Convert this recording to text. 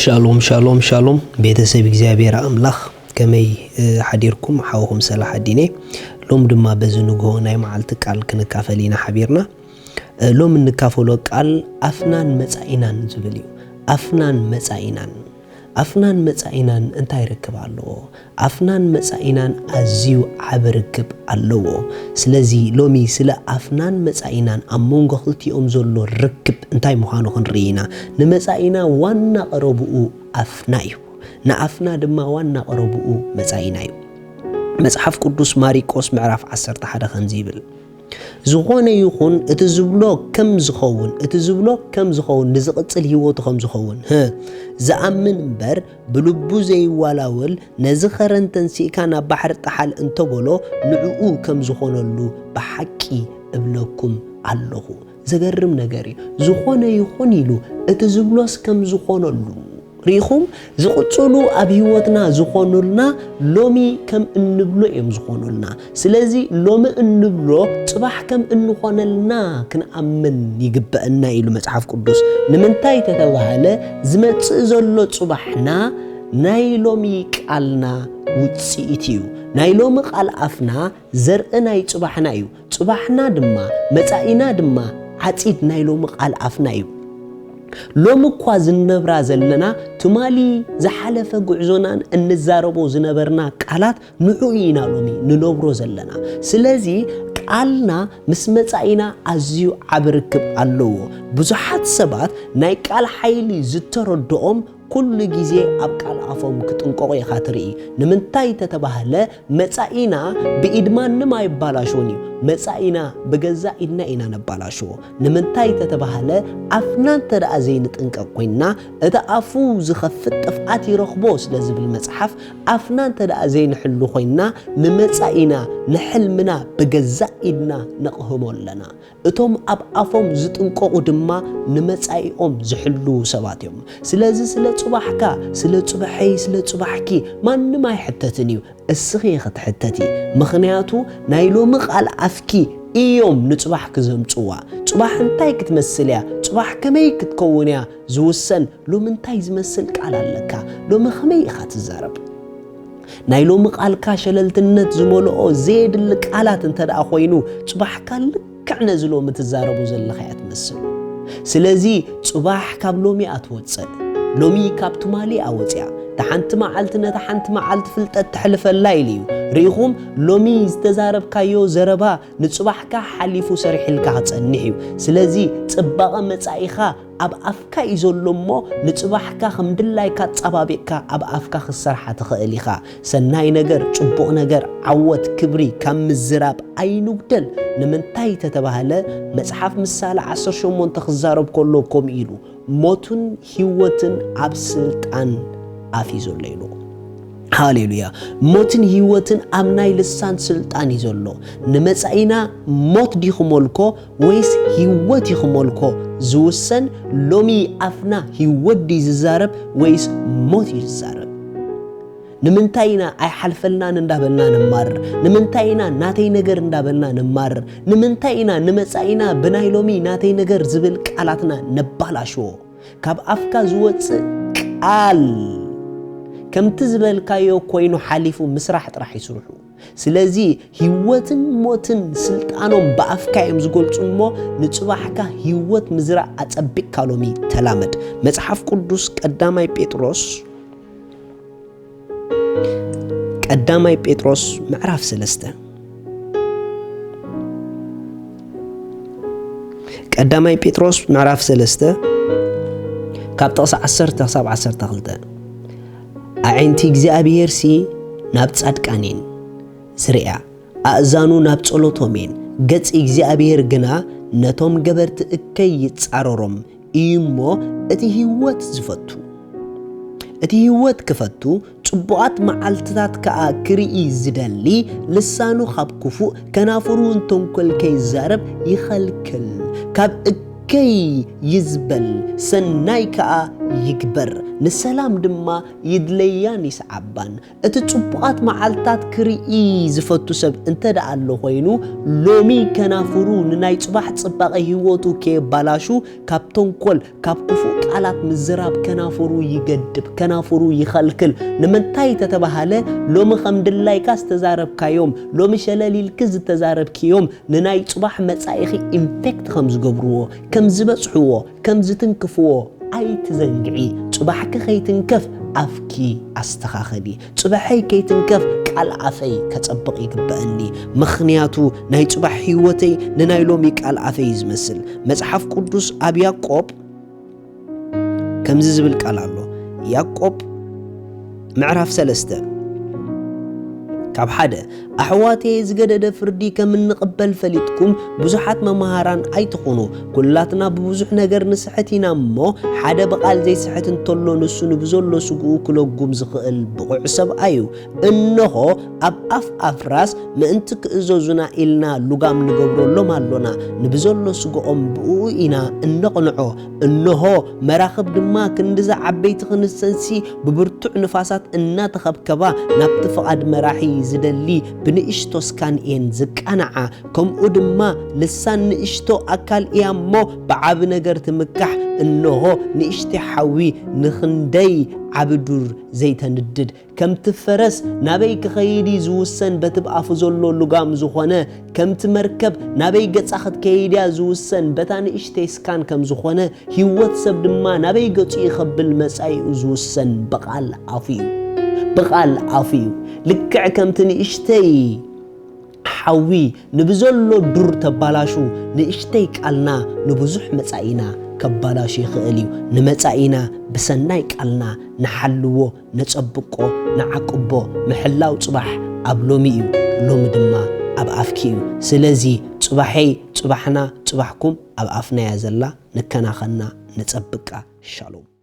شالوم شالوم شالوم بيتسب እግዚአብሔር አምላኽ ከመይ ሓዲርኩም ሓውኹም ሰላሕ አዲኔ ሎም ድማ በዝንጎ ናይ መዓልቲ ቃል ክንካፈሊና ሓቢርና ሎም እንካፈሎ ቃል አፍናን መጻኢናን ዝብል እዩ አፍናን መጻኢናን እንታይ ይረክባሉ አፍናን መጻኢናን አዝዩ ዓብርክብ ኣለዎ ስለዚ ሎሚ ስለ አፍናን መጻኢናን አሞንጎ ክልቲኦም ዘሎ ርክብ እንታይ ምዃኑ ክንርኢና ንመጻኢና ዋና ቀረብኡ አፍና እዩ ንአፍና ድማ ዋና ቀረብኡ መጻኢና እዩ መጽሐፍ ቅዱስ ማርቆስ ምዕራፍ 11 ከምዚ ይብል ዝኾነ ይኹን እቲ ዝብሎ ከም ዝኸውን ንዝቕጽል ህይወቱ ከም ዝኸውን ዝኣምን እምበር ብልቡ ዘይዋላወል ነዚ ኸረንተን ሲእካ ናብ ባሕሪ ጣሓል እንተበሎ ንዕኡ ከም ዝኾነሉ ብሓቂ እብለኩም ኣለኹ ዘገርም ነገር እዩ ዝኾነ ይኹን ኢሉ እቲ ዝብሎስ ከም ዝኾነሉ ሪኹም ዝቕጽሉ ኣብ ህይወትና ዝኾኑልና ሎሚ ከም እንብሎ እዮም ዝኾኑልና ስለዚ ሎሚ እንብሎ ጽባሕ ከም እንኾነልና ክንኣምን ይግበአና ኢሉ መጽሐፍ ቅዱስ ንምንታይ ተተባሃለ ዝመጽእ ዘሎ ጽባሕና ናይ ሎሚ ቃልና ውጽኢት እዩ ናይ ሎሚ ቃል አፍና ዘርኢ ናይ ጽባሕና እዩ ጽባሕና ድማ መጻኢና ድማ ዓጺድ ናይ ሎሚ ቃል አፍና እዩ ሎም እኳ ዝነብራ ዘለና ትማሊ ዝሓለፈ ጉዕዞናን እንዛረቦ ዝነበርና ቃላት ንዑ ኢና ሎሚ ንነብሮ ዘለና ስለዚ ቃልና ምስ መጻኢና ኣዝዩ ዓብርክብ ኣለዎ ብዙሓት ሰባት ናይ ቃል ሓይሊ ዝተረድኦም ኩሉ ጊዜ ኣብ ቃል ኣፎም ክጥንቆቑ ኢኻ ትርኢ ንምንታይ ተተባሃለ መጻኢና ብኢድ ማንም ኣይባላሾን እዩ መጻኢና ብገዛ ኢድና ኢና ነባላሽዎ ንምንታይ ተተባሃለ ኣፍና እንተደኣ ዘይንጥንቀቕ ኮይንና እቲ ኣፉ ዝኸፍት ጥፍኣት ይረኽቦ ስለዝብል መጽሓፍ ኣፍና እንተደኣ ዘይንሕሉ ኮይንና ንመጻኢና ንሕልምና ብገዛ ኢድና ነቕህሞ ኣለና እቶም ኣብ ኣፎም ዝጥንቆቑ ድማ ንመጻኢኦም ዝሕሉ ሰባት እዮም ስለዚ ስለ ጽባሕካ ስለ ጽባሐይ ስለ ጽባሕኪ ማንም ኣይሕተትን እዩ እስኺ ክትሕተቲ ምኽንያቱ ናይ ሎሚ ቃል ኣፍኪ እዮም ንጽባሕ ክዘምጽዋ ጽባሕ እንታይ ክትመስል እያ ጽባሕ ከመይ ክትከውን እያ ዝውሰን ሎሚ እንታይ ዝመስል ቃል ኣለካ ሎሚ ከመይ ኢኻ ትዛረብ ናይ ሎሚ ቃልካ ሸለልትነት ዝመልኦ ዘየድሊ ቃላት እንተደኣ ኮይኑ ጽባሕካ ልክዕ ነዚ ሎሚ ትዛረቡ ዘለኻ እያ ትመስል ስለዚ ጽባሕ ካብ ሎሚ ኣትወፅእ ሎሚ ካብ ትማሊ ኣወፅያ ተሓንቲ መዓልቲ ነታ ሓንቲ መዓልቲ ፍልጠት ትሕልፈላ ኢሉ ሪኢኹም ሎሚ ዝተዛረብካዮ ዘረባ ንጽባሕካ ሓሊፉ ሰሪሕልካ ክጸንሕ እዩ ስለዚ ጽባቐ መጻኢኻ ኣብ ኣፍካ እዩ ዘሎ እሞ ንጽባሕካ ከምድላይካ ጸባቢቕካ ኣብ ኣፍካ ክሰርሓ ትኽእል ኢኻ ሰናይ ነገር ጽቡቕ ነገር ዓወት ክብሪ ካብ ምዝራብ ኣይንጉደል ንምንታይ ተተባሃለ መጽሓፍ ምሳሌ 18 ክዛረብ ከሎ ከምኡ ኢሉ ሞትን ህይወትን ኣብ ስልጣን ኣፍ እዩ ዘሎ ኢሉ ሃሌሉያ ሞትን ህይወትን ኣብ ናይ ልሳን ስልጣን እዩ ዘሎ ንመጻኢና ሞት ዲኹመልኮ ወይስ ህይወት ይኹመልኮ ዝውሰን ሎሚ ኣፍና ህይወት ዲ ዝዛረብ ወይስ ሞት ይዛረብ ንምንታይና ኣይሓልፈልናን እንዳበልና ንማርር ንምንታይና ናተይ ነገር እንዳበልና ንማርር ንምንታይና ንመጻኢና ብናይ ሎሚ ናተይ ነገር ዝብል ቃላትና ነባላሽዎ ካብ ኣፍካ ዝወፅእ ቃል ከምቲ ዝበልካዮ ኮይኑ ሓሊፉ ምስራሕ ጥራሕ ይስርሑ ስለዚ ህይወትን ሞትን ስልጣኖም በኣፍካ እዮም ዝገልጹ እሞ ንጽባሕካ ህይወት ምዝራእ ኣጸቢቕካ ሎሚ ተላመድ መጽሐፍ ቅዱስ ቀዳማይ ጴጥሮስ ምዕራፍ 3 ቀዳማይ ጴጥሮስ ምዕራፍ 3 ካብ ጥቕሲ 10 ክሳብ 12 ኣዒንቲ እግዚኣብሔር ሲ ናብ ጻድቃኔን ዝርያ ኣእዛኑ ናብ ጸሎቶሜን ገጽ እግዚኣብሔር ግና ነቶም ገበርቲ እከይ ይጻረሮም እዩሞ እቲ ህይወት ዝፈቱ እቲ ህይወት ክፈቱ ጽቡቓት መዓልትታት ከኣ ክርኢ ዝደሊ ልሳኑ ካብ ክፉእ ከናፍሩ እንተንኰል ከይዛረብ ይኸልክል ካብ እከይ ይዝበል ሰናይ ከኣ يكبر نسلام دما يدليان يسعبان اتتصبقات معالتات كريئي زفتو سب انت دعالو خوينو لومي كنافرو نناي صباح تصباقي هيوتو كي بالاشو كابتون كل كابكفو قالات مزراب كنافرو يقدب كنافرو يخلكل نمنتاي تتبهاله لومي خمدلاي كاس تزارب كايوم لومي شلاليل كز تزارب كيوم نناي صباح مصايخي امباكت خمز قبروه كم زبصحوه كم زتنكفوه أي تزنقعي صباحك خيتنكف أفكي أستخاخدي صباحي كيتنكف قال عفي كتطبق يقبأني مخنياتو ناي صباح حيوتي ننايلومي قال عفي يزمسل مصحف قدوس أب يعقوب كم زبل قال الله يعقوب معرف 3 كاب حدا أحواتي زقدد فردي كمن نقبل فليتكم بزحات ممهاران أي تخونو كلاتنا ببزح نجر نسحتنا مو حدا بقال زي سحت نطلو نسو نبزولو سقو كلو قمزخل بقعسب أيو إنه أب أفراس ما انتك إزوزنا إلنا لقام نقبرو لو مالونا نبزولو سقو بقو إنا النقنعو إنه مراخب دما كندزا عبيت خنسنسي ببرتوع نفاسات إنا تخب كبا نبتفقد مراحي زدلي بنئشتو سكان إين زكانعا كم أدما لسان نئشتو أكال إيامو بعاب نجر تمكح إنه نئشتي حوي نخندي عبدور زيتا ندد كم تفرس نابيك خيدي زوسن بتبقى فزولو لقام زخوانا كم تمركب نابيك تساخد كيديا زوسن بتان إشتي سكان كم زخوانا هيوات سبدما نابيك تيخبل مساي زوسن بقال عفيو لكع كم تنئشتي حوي نبزولو دور تبالاشو نئشتي قالنا نبزح مصاينا كبالاشي خاليو نمصاينا بسناي قالنا نحلوو نصبقو نعقبو محلاو صباح ابلوميو لوم دما اب افكيو سلازي صباحي صباحنا صباحكم اب افنا يا زلا نكناخنا نصبقا شالوم